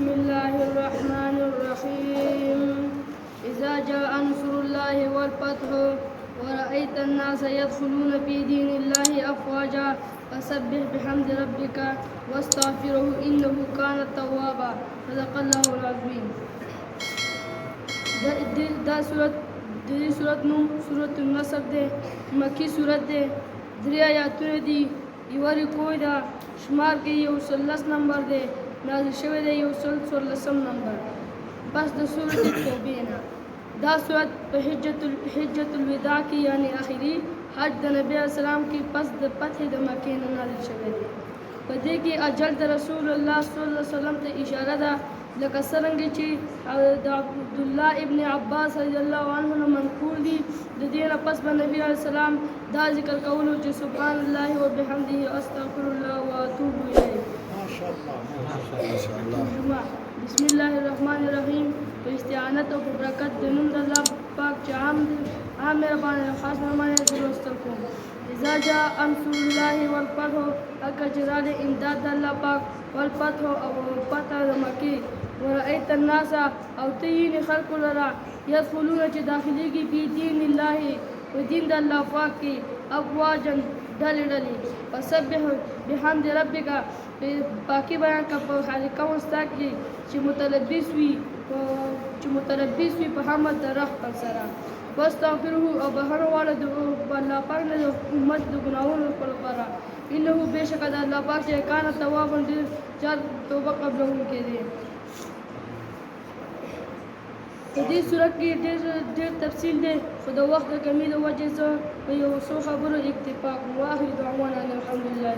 بسم الله الرحمن الرحيم إذا جاء نصر الله والفتح ورأيت الناس يدخلون في دين الله أفواجا فسبح بحمد ربك واستغفره إنه كان توابا صدق الله العظيم. دا سورت نوم سورت النصر دے مکی سورت دے دریا آیاتونه دي یوه رکوع ده شمار کې 110 نمبر دی نازل شوی دی 114 نمبر پس د سورت توبې نه. دا سورت په حجة الوداع کې یعنی آخري حج د نبی اسلام کې پس د فتح د مکې نه نازل شوی دی. په دې کې اجل د رسول الله صلی الله علیه وسلم ته اشاره ده لکه څرنګه چې د عبدالله ابن عباس رضی الله عنه نه منقول دي. د دې نه پس به نبی علیه السلام دا ذکر کولو چې سبحان الله وبحمده استغفر الله واتوب الیه. ماشاءالله. بسم الله الرحمن الرحیم. په استعانت او په برکت د نوم د الله پاک چې عام مهربان خاص مهربان لوستل کوم. اذا جاء نصر الله والفتح اکه چې راغلی امداد د الله پاک والفتح او فتح د مکې ورأيت الناس او تین خلق لرا يدخلون چې داخليږي په دین الله و دین د الله پاک کې افواجا ډلې ډلې. فسبح بحمد ربک پاکي بیان کا په خالق واسطه کې چې متلبس وي په حمد د رب سره. واستغفره او بهر والا د الله پاک نه امت د ګناهونو لپاره انه بشک د الله پاک چې کان تواب ډیر چا توبه قبلونکی دی. په دې صورت کې ډېر تفصیل دی خو د وخت د کمی د وجې زه په یو څو خبرو اکتفا کوم. واخر دعوانا الحمدلله.